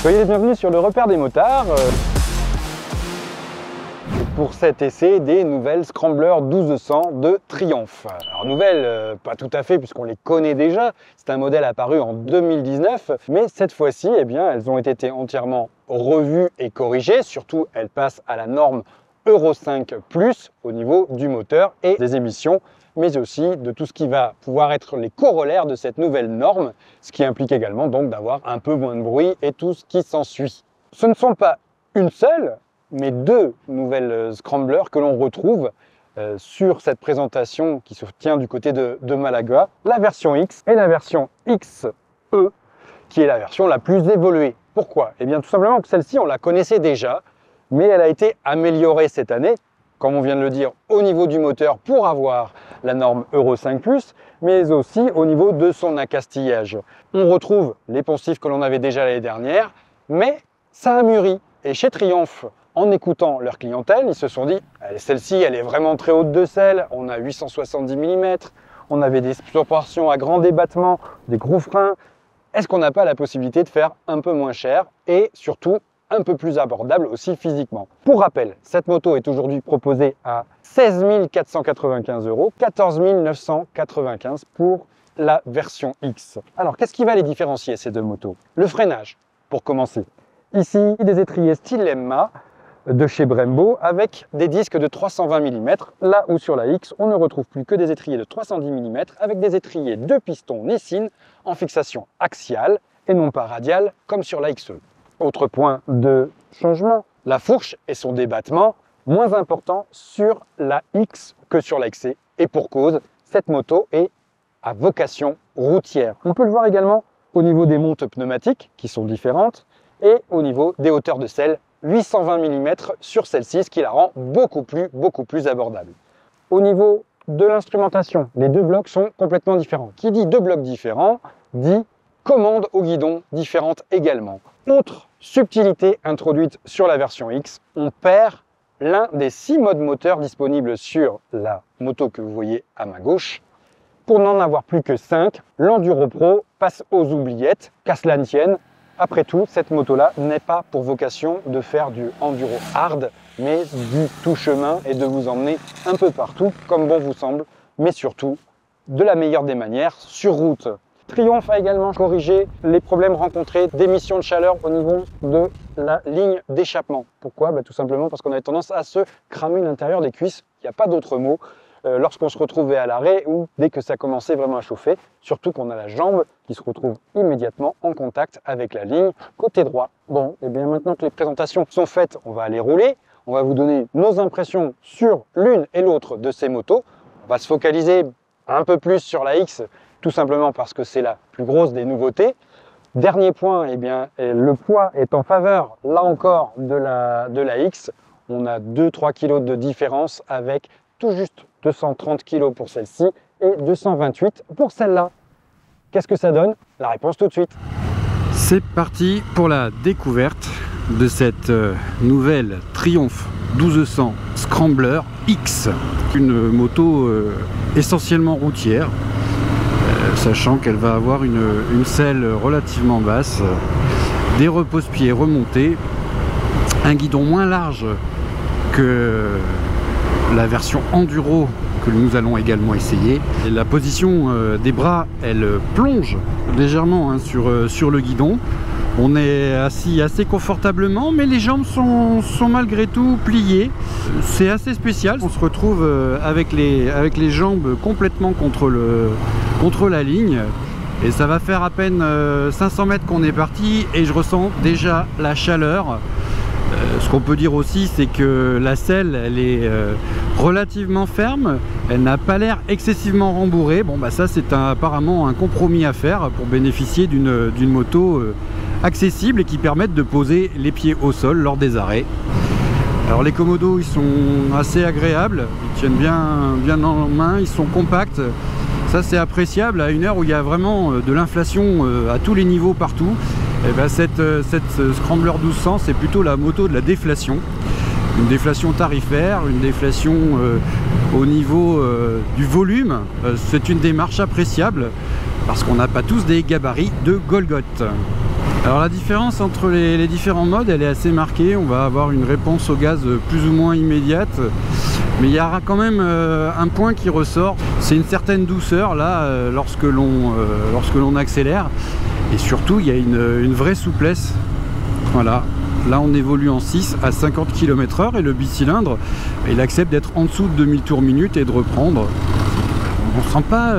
Soyez les bienvenus sur le repère des motards. Pour cet essai des nouvelles Scrambler 1200 de Triumph. Alors nouvelles, pas tout à fait puisqu'on les connaît déjà, c'est un modèle apparu en 2019, mais cette fois-ci, eh bien, elles ont été entièrement revues et corrigées, surtout elles passent à la norme Euro 5 Plus au niveau du moteur et des émissions, mais aussi de tout ce qui va pouvoir être les corollaires de cette nouvelle norme, ce qui implique également donc d'avoir un peu moins de bruit et tout ce qui s'ensuit. Ce ne sont pas une seule, mais deux nouvelles Scramblers que l'on retrouve sur cette présentation qui se tient du côté de Malaga, la version X et la version XE, qui est la version la plus évoluée. Pourquoi? Eh bien tout simplement que celle-ci, on la connaissait déjà, mais elle a été améliorée cette année, comme on vient de le dire, au niveau du moteur pour avoir la norme Euro 5 +, mais aussi au niveau de son accastillage. On retrouve les poncifs que l'on avait déjà l'année dernière, mais ça a mûri. Et chez Triumph, en écoutant leur clientèle, ils se sont dit celle-ci, elle est vraiment très haute de selle, on a 870 mm, on avait des proportions à grand débattement, des gros freins. Est-ce qu'on n'a pas la possibilité de faire un peu moins cher et surtout un peu plus abordable aussi physiquement? Pour rappel, cette moto est aujourd'hui proposée à 16 495 €, 14 995 pour la version X. Alors, qu'est-ce qui va les différencier ces deux motos? Le freinage, pour commencer. Ici, des étriers style Lemma de chez Brembo avec des disques de 320 mm, là où sur la X, on ne retrouve plus que des étriers de 310 mm avec des étriers de piston Nissin en fixation axiale et non pas radiale comme sur la XE. Autre point de changement, la fourche et son débattement moins important sur la X que sur la XE. Et pour cause, cette moto est à vocation routière. On peut le voir également au niveau des montes pneumatiques qui sont différentes et au niveau des hauteurs de selle, 820 mm sur celle-ci, ce qui la rend beaucoup plus abordable. Au niveau de l'instrumentation, les deux blocs sont complètement différents. Qui dit deux blocs différents, dit commande au guidon différente également. Autre subtilité introduite sur la version X, on perd l'un des 6 modes moteurs disponibles sur la moto que vous voyez à ma gauche. Pour n'en avoir plus que 5, l'Enduro Pro passe aux oubliettes, qu'à cela ne tienne. Après tout, cette moto-là n'est pas pour vocation de faire du enduro hard, mais du tout chemin et de vous emmener un peu partout, comme bon vous semble, mais surtout de la meilleure des manières, sur route. Triumph a également corrigé les problèmes rencontrés d'émissions de chaleur au niveau de la ligne d'échappement. Pourquoi? Tout simplement parce qu'on avait tendance à se cramer l'intérieur des cuisses, il n'y a pas d'autre mot. Lorsqu'on se retrouvait à l'arrêt ou dès que ça commençait vraiment à chauffer, surtout qu'on a la jambe qui se retrouve immédiatement en contact avec la ligne côté droit. Bon, et bien maintenant que les présentations sont faites, on va aller rouler, on va vous donner nos impressions sur l'une et l'autre de ces motos. On va se focaliser un peu plus sur la X, tout simplement parce que c'est la plus grosse des nouveautés. Dernier point, eh bien, le poids est en faveur, là encore, de la X. On a 2-3 kg de différence avec tout juste 230 kg pour celle-ci et 228 pour celle-là. Qu'est-ce que ça donne? La réponse tout de suite. C'est parti pour la découverte de cette nouvelle Triumph 1200 Scrambler X. Une moto essentiellement routière, sachant qu'elle va avoir une selle relativement basse, des repose-pieds remontés, un guidon moins large que la version enduro que nous allons également essayer. Et la position des bras, elle plonge légèrement sur le guidon. On est assis assez confortablement, mais les jambes sont malgré tout pliées. C'est assez spécial. On se retrouve avec les jambes complètement contre la ligne. Et ça va faire à peine 500 mètres qu'on est parti et je ressens déjà la chaleur. Ce qu'on peut dire aussi, c'est que la selle, elle est relativement ferme, elle n'a pas l'air excessivement rembourrée. Bon, ça c'est apparemment un compromis à faire pour bénéficier d'une moto accessible et qui permette de poser les pieds au sol lors des arrêts. Alors les commodos, ils sont assez agréables, ils tiennent bien en main, ils sont compacts. Ça c'est appréciable à une heure où il y a vraiment de l'inflation à tous les niveaux partout. Et ben cette Scrambler 1200, c'est plutôt la moto de la déflation. Une déflation tarifaire, une déflation au niveau du volume. C'est une démarche appréciable parce qu'on n'a pas tous des gabarits de Golgoth. Alors la différence entre les différents modes, elle est assez marquée. On va avoir une réponse au gaz plus ou moins immédiate, mais il y aura quand même un point qui ressort, c'est une certaine douceur là lorsque l'on accélère, et surtout il y a une vraie souplesse. Voilà, là on évolue en 6 à 50 km/h et le bicylindre il accepte d'être en dessous de 2000 tours minute et de reprendre. On ne sent pas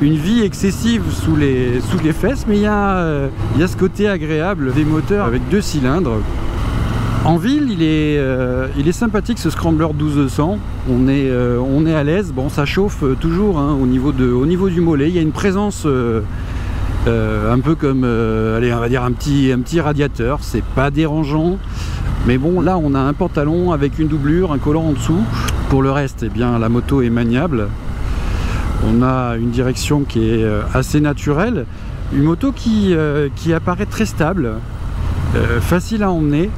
une vie excessive sous les fesses, mais il y a ce côté agréable des moteurs avec 2 cylindres. En ville, il est sympathique ce Scrambler 1200. On est à l'aise. Bon, ça chauffe toujours hein, au niveau du mollet. Il y a une présence un peu comme, allez, on va dire un petit radiateur. C'est pas dérangeant. Mais bon, là, on a un pantalon avec une doublure, un collant en dessous. Pour le reste, eh bien, la moto est maniable. On a une direction qui est assez naturelle. Une moto qui apparaît très stable, facile à emmener.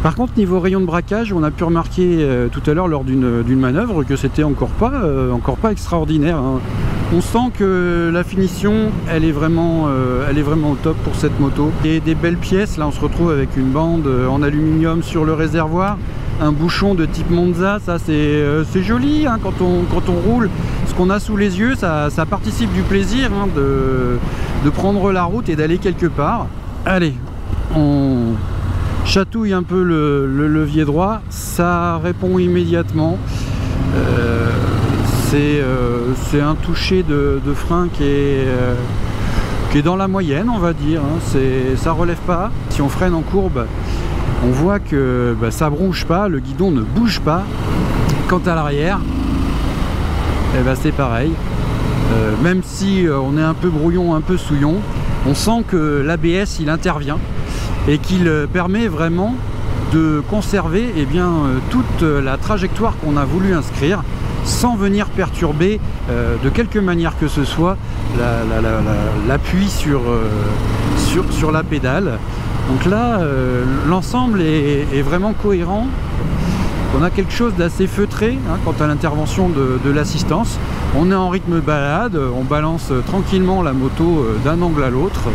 Par contre, niveau rayon de braquage, on a pu remarquer tout à l'heure lors d'une manœuvre que c'était encore pas extraordinaire, hein. On sent que la finition, elle est vraiment au top pour cette moto. Et des belles pièces, là on se retrouve avec une bande en aluminium sur le réservoir, un bouchon de type Monza, ça c'est joli hein, quand on roule. Ce qu'on a sous les yeux, ça participe du plaisir hein, de prendre la route et d'aller quelque part. Allez, on chatouille un peu le levier droit, ça répond immédiatement. C'est un toucher de frein qui est dans la moyenne, on va dire, hein. Ça relève pas. Si on freine en courbe, on voit que ça bronche pas, le guidon ne bouge pas. Quant à l'arrière, c'est pareil. Même si on est un peu brouillon, un peu souillon, on sent que l'ABS il intervient et qu'il permet vraiment de conserver toute la trajectoire qu'on a voulu inscrire sans venir perturber de quelque manière que ce soit l'appui sur la pédale. Donc là, l'ensemble est vraiment cohérent. On a quelque chose d'assez feutré hein, quant à l'intervention de l'assistance. On est en rythme balade, on balance tranquillement la moto d'un angle à l'autre.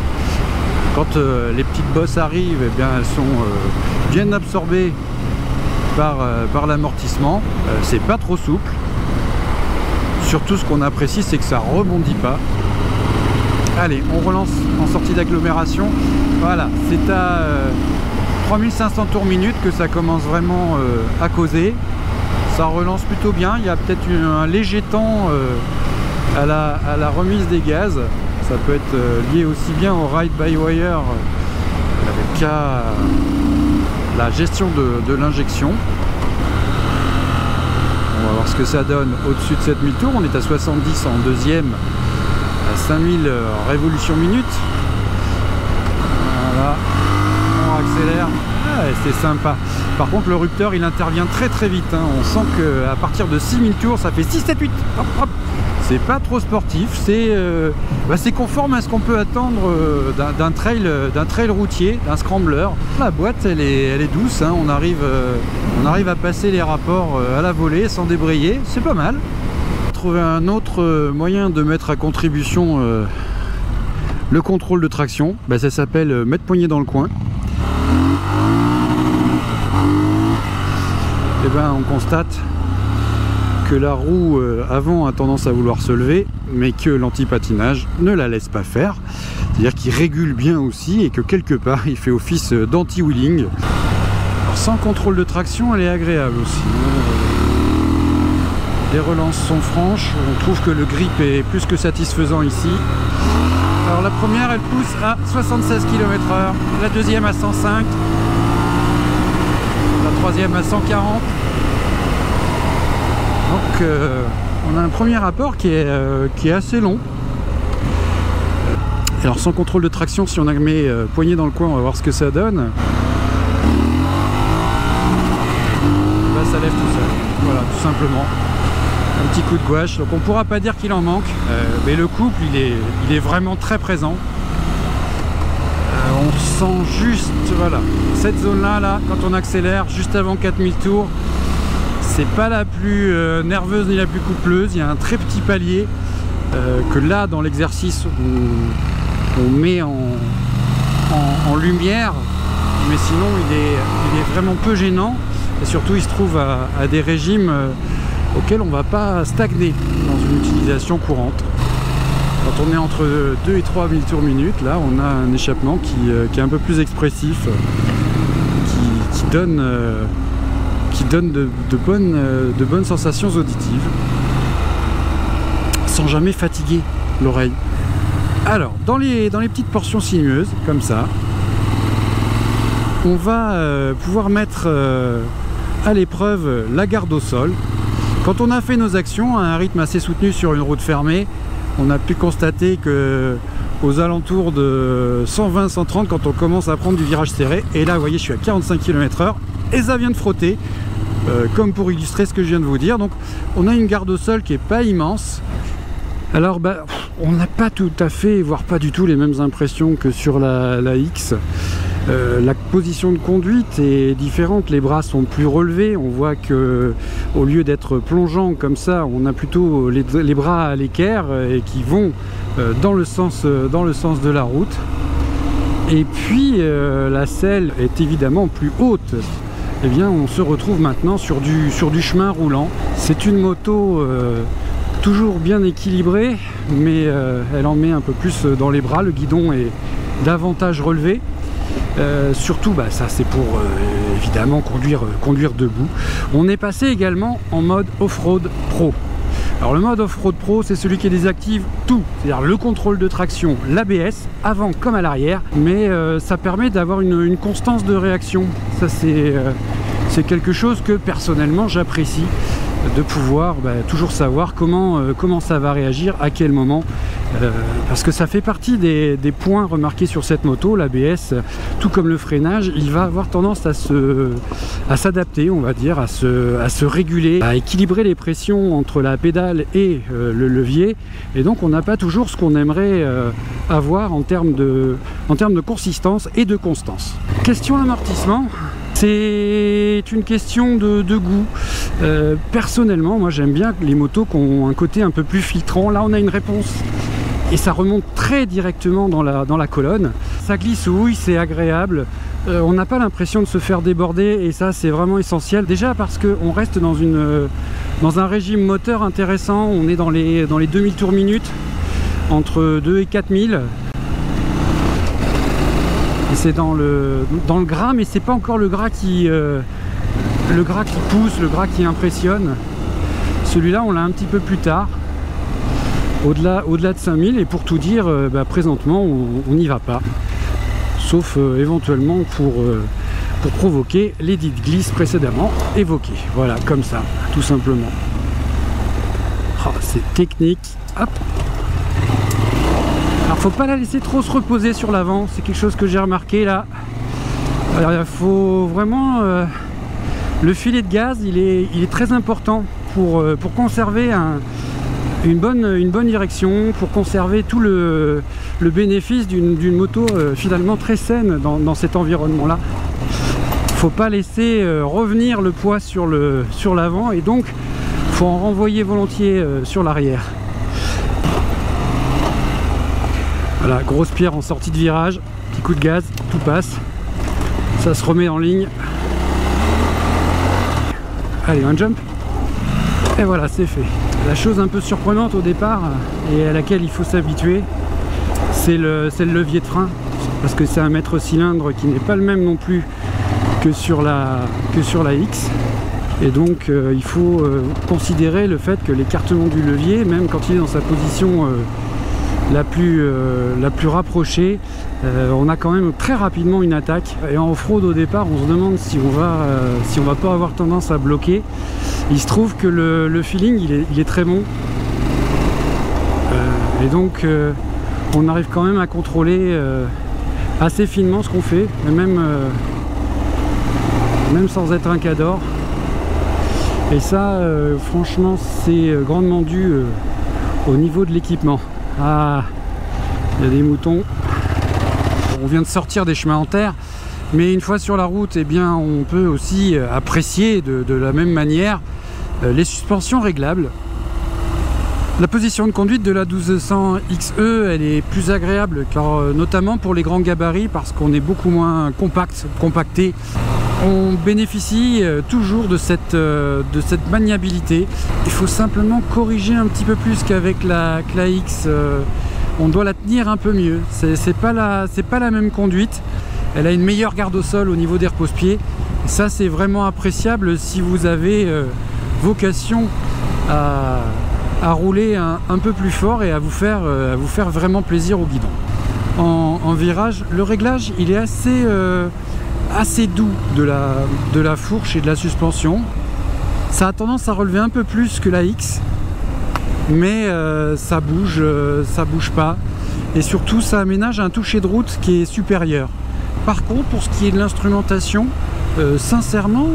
Quand les petites bosses arrivent, elles sont bien absorbées par l'amortissement. C'est pas trop souple. Surtout, ce qu'on apprécie, c'est que ça rebondit pas. Allez, on relance en sortie d'agglomération. Voilà, c'est à 3500 tours minute que ça commence vraiment à causer. Ça relance plutôt bien. Il y a peut-être un léger temps à la remise des gaz. Ça peut être lié aussi bien au ride-by-wire qu'à la gestion de l'injection. On va voir ce que ça donne au-dessus de 7000 tours. On est à 70 en deuxième, à 5000 révolutions minute. Voilà, on accélère. C'est sympa. Par contre, le rupteur il intervient très très vite, hein. On sent qu'à partir de 6000 tours, ça fait 6, 7, 8. Hop, hop. C'est pas trop sportif, c'est conforme à ce qu'on peut attendre d'un trail routier, d'un scrambler. La boîte elle est douce, hein. On arrive à passer les rapports à la volée sans débrayer, c'est pas mal. Trouver un autre moyen de mettre à contribution le contrôle de traction, ça s'appelle mettre poignet dans le coin. Et on constate que la roue avant a tendance à vouloir se lever, mais que l'anti-patinage ne la laisse pas faire. C'est-à-dire qu'il régule bien aussi et que quelque part il fait office d'anti-wheeling. Sans contrôle de traction, elle est agréable aussi. Les relances sont franches, on trouve que le grip est plus que satisfaisant ici. Alors la première elle pousse à 76 km/h, la deuxième à 105, la troisième à 140. Donc on a un premier rapport qui est assez long. Alors sans contrôle de traction, si on met poignet dans le coin, on va voir ce que ça donne. Ça lève tout seul, voilà, tout simplement. Un petit coup de gouache, donc on pourra pas dire qu'il en manque, mais le couple il est vraiment très présent. On sent juste, voilà, cette zone là, quand on accélère juste avant 4000 tours, c'est pas la plus nerveuse ni la plus coupleuse. Il y a un très petit palier que là dans l'exercice on met en en lumière, mais sinon il est vraiment peu gênant, et surtout il se trouve à des régimes auxquels on ne va pas stagner dans une utilisation courante. Quand on est entre 2 et 3 000 tours minute, là on a un échappement qui est un peu plus expressif, qui donne de bonnes sensations auditives, sans jamais fatiguer l'oreille. Alors, dans les petites portions sinueuses, comme ça, on va pouvoir mettre à l'épreuve la garde au sol. Quand on a fait nos actions à un rythme assez soutenu sur une route fermée, on a pu constater que aux alentours de 120-130, quand on commence à prendre du virage serré, et là vous voyez je suis à 45 km/h et ça vient de frotter, comme pour illustrer ce que je viens de vous dire. Donc on a une garde au sol qui est pas immense. Alors on n'a pas tout à fait, voire pas du tout les mêmes impressions que sur la X. La position de conduite est différente, les bras sont plus relevés, on voit que au lieu d'être plongeant comme ça, on a plutôt les bras à l'équerre et qui vont dans le sens de la route. Et puis la selle est évidemment plus haute. Eh bien on se retrouve maintenant sur du chemin roulant. C'est une moto toujours bien équilibrée, mais elle en met un peu plus dans les bras, le guidon est davantage relevé. Surtout ça c'est pour évidemment conduire debout. On est passé également en mode off-road pro. Alors le mode off-road pro, c'est celui qui désactive tout, c'est-à-dire le contrôle de traction, l'ABS, avant comme à l'arrière, mais ça permet d'avoir une constance de réaction. Ça c'est quelque chose que personnellement j'apprécie, de pouvoir toujours savoir comment ça va réagir, à quel moment, parce que ça fait partie des points remarqués sur cette moto. L'ABS, tout comme le freinage, il va avoir tendance à s'adapter, on va dire, à se réguler, à équilibrer les pressions entre la pédale et le levier, et donc on n'a pas toujours ce qu'on aimerait avoir en termes de consistance et de constance. Question amortissement. C'est une question de goût. Personnellement, moi j'aime bien les motos qui ont un côté un peu plus filtrant. Là on a une réponse et ça remonte très directement dans la colonne. Ça glissouille, c'est agréable. On n'a pas l'impression de se faire déborder et ça c'est vraiment essentiel. Déjà parce qu'on reste dans un régime moteur intéressant. On est dans les 2000 tours minute, entre 2 et 4000. C'est dans le gras, mais c'est pas encore le gras qui pousse, le gras qui impressionne. Celui-là on l'a un petit peu plus tard, au-delà de 5000, et pour tout dire, présentement on n'y va pas, sauf éventuellement pour provoquer les dites glisses précédemment évoquées. Voilà, comme ça, tout simplement. Oh, c'est technique. Hop. Alors faut pas la laisser trop se reposer sur l'avant, c'est quelque chose que j'ai remarqué là. Alors il faut vraiment le filet de gaz, il est très important pour conserver une bonne direction, pour conserver tout le bénéfice d'une moto finalement très saine dans cet environnement là. Faut pas laisser revenir le poids sur l'avant, et donc faut en renvoyer volontiers sur l'arrière. Voilà, grosse pierre en sortie de virage, petit coup de gaz, tout passe, ça se remet en ligne. Allez, un jump, et voilà, c'est fait. La chose un peu surprenante au départ, et à laquelle il faut s'habituer, c'est le levier de frein, parce que c'est un mètre cylindre qui n'est pas le même non plus que sur la X. Et donc il faut considérer le fait que l'écartement du levier, même quand il est dans sa position la plus rapprochée, on a quand même très rapidement une attaque. Et en off-road au départ, on se demande si on va pas avoir tendance à bloquer. Il se trouve que le feeling il est très bon, et donc on arrive quand même à contrôler assez finement ce qu'on fait, même sans être un cador. Et ça franchement c'est grandement dû au niveau de l'équipement. Ah, il y a des moutons. On vient de sortir des chemins en terre, mais une fois sur la route, eh bien, on peut aussi apprécier de la même manière les suspensions réglables. La position de conduite de la 1200 XE, elle est plus agréable, car, notamment pour les grands gabarits, parce qu'on est beaucoup moins compacté. On bénéficie toujours de cette maniabilité. Il faut simplement corriger un petit peu plus qu'avec la X. On doit la tenir un peu mieux. C'est pas la même conduite. Elle a une meilleure garde au sol au niveau des repose-pieds. Ça, c'est vraiment appréciable si vous avez vocation à rouler un peu plus fort et à vous faire vraiment plaisir au guidon. En virage, le réglage il est assez doux de la fourche et de la suspension. Ça a tendance à relever un peu plus que la X, mais ça bouge pas, et surtout ça aménage un toucher de route qui est supérieur. Par contre, pour ce qui est de l'instrumentation, sincèrement,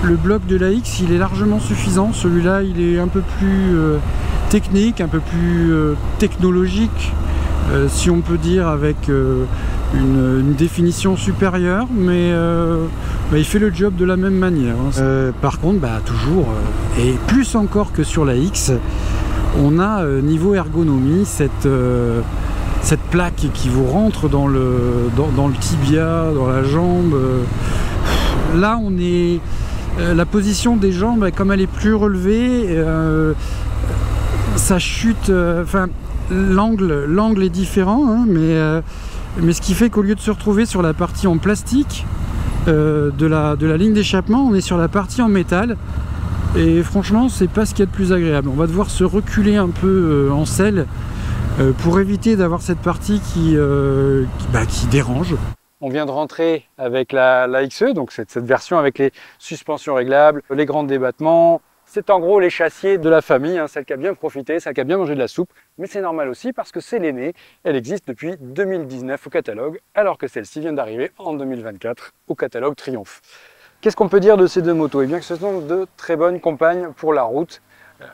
le bloc de la X il est largement suffisant. Celui-là il est un peu plus technique, un peu plus technologique, si on peut dire, avec une définition supérieure, mais il fait le job de la même manière. Par contre, toujours, et plus encore que sur la X, on a niveau ergonomie cette plaque qui vous rentre dans le tibia, dans la jambe. Là on est... la position des jambes, comme elle est plus relevée, ça chute, l'angle est différent, hein, mais ce qui fait qu'au lieu de se retrouver sur la partie en plastique de la ligne d'échappement, on est sur la partie en métal, et franchement c'est pas ce qu'il y a de plus agréable. On va devoir se reculer un peu en selle pour éviter d'avoir cette partie qui dérange. On vient de rentrer avec la XE, donc cette version avec les suspensions réglables, les grands débattements. C'est en gros les châssiers de la famille, hein, celle qui a bien profité, celle qui a bien mangé de la soupe. Mais c'est normal aussi parce que c'est l'aînée. Elle existe depuis 2019 au catalogue, alors que celle-ci vient d'arriver en 2024 au catalogue Triumph. Qu'est-ce qu'on peut dire de ces deux motos? Eh bien que ce sont de très bonnes compagnes pour la route.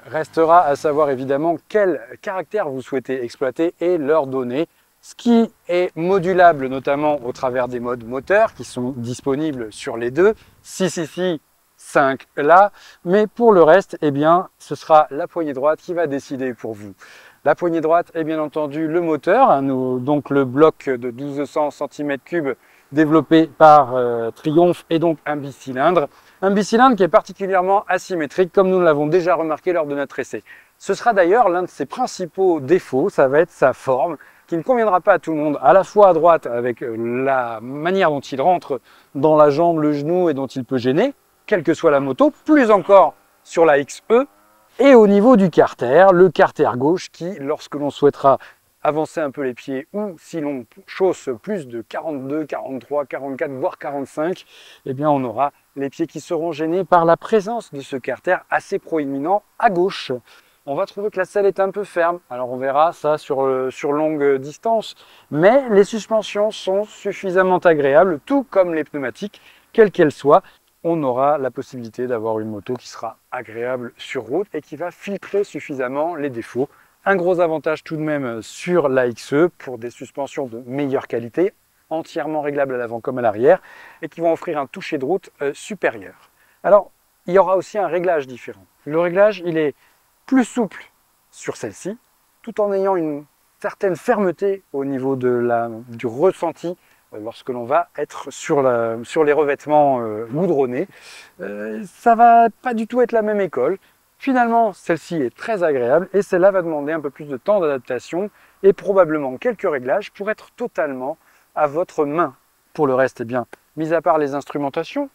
Restera à savoir évidemment quel caractère vous souhaitez exploiter et leur donner. Ce qui est modulable notamment au travers des modes moteurs qui sont disponibles sur les deux, 6 ici, 5 là, mais pour le reste, eh bien, ce sera la poignée droite qui va décider pour vous. La poignée droite est bien entendu le moteur, hein, donc le bloc de 1200 cm3 développé par Triumph, et donc un bicylindre qui est particulièrement asymétrique comme nous l'avons déjà remarqué lors de notre essai. Ce sera d'ailleurs l'un de ses principaux défauts, ça va être sa forme, qui ne conviendra pas à tout le monde, à la fois à droite avec la manière dont il rentre dans la jambe, le genou, et dont il peut gêner, quelle que soit la moto, plus encore sur la XE, et au niveau du carter, le carter gauche qui, lorsque l'on souhaitera avancer un peu les pieds, ou si l'on chausse plus de 42, 43, 44, voire 45, eh bien on aura les pieds qui seront gênés par la présence de ce carter assez proéminent à gauche. On va trouver que la selle est un peu ferme, alors on verra ça sur longue distance, mais les suspensions sont suffisamment agréables, tout comme les pneumatiques, quelles qu'elles soient. On aura la possibilité d'avoir une moto qui sera agréable sur route et qui va filtrer suffisamment les défauts. Un gros avantage tout de même sur la XE pour des suspensions de meilleure qualité, entièrement réglables à l'avant comme à l'arrière, et qui vont offrir un toucher de route supérieur. Alors, il y aura aussi un réglage différent. Le réglage, il est plus souple sur celle-ci, tout en ayant une certaine fermeté au niveau du ressenti lorsque l'on va être sur les revêtements goudronnés. Ça va pas du tout être la même école. Finalement, celle-ci est très agréable et celle-là va demander un peu plus de temps d'adaptation et probablement quelques réglages pour être totalement à votre main. Pour le reste, eh bien, mis à part les instrumentations,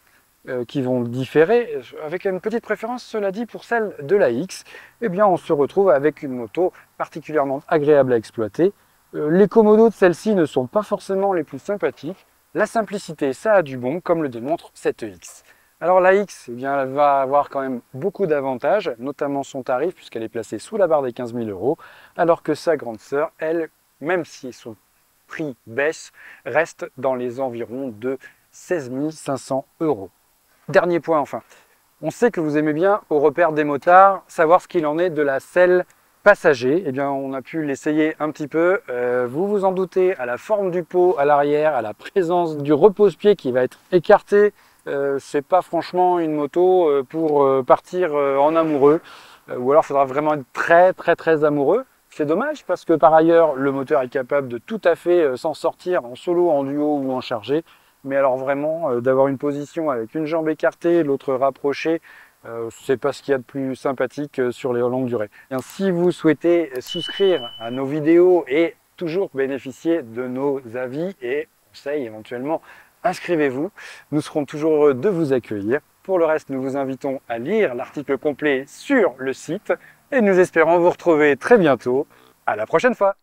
qui vont différer, avec une petite préférence, cela dit, pour celle de la X, eh bien on se retrouve avec une moto particulièrement agréable à exploiter. Les commodos de celle-ci ne sont pas forcément les plus sympathiques. La simplicité, ça a du bon, comme le démontre cette X. Alors la X, eh bien, elle va avoir quand même beaucoup d'avantages, notamment son tarif, puisqu'elle est placée sous la barre des 15 000 €, alors que sa grande sœur, elle, même si son prix baisse, reste dans les environs de 16 500 €. Dernier point enfin, on sait que vous aimez bien au repère des motards savoir ce qu'il en est de la selle passager. Eh bien on a pu l'essayer un petit peu, vous vous en doutez, à la forme du pot à l'arrière, à la présence du repose-pied qui va être écarté, c'est pas franchement une moto pour partir en amoureux. ou alors il faudra vraiment être très amoureux. C'est dommage parce que par ailleurs, le moteur est capable de tout à fait s'en sortir en solo, en duo ou en chargé. Mais alors vraiment, d'avoir une position avec une jambe écartée, l'autre rapprochée, c'est pas ce qu'il y a de plus sympathique sur les longues durées. Bien, si vous souhaitez souscrire à nos vidéos et toujours bénéficier de nos avis et conseils éventuellement, inscrivez-vous. Nous serons toujours heureux de vous accueillir. Pour le reste, nous vous invitons à lire l'article complet sur le site et nous espérons vous retrouver très bientôt. À la prochaine fois!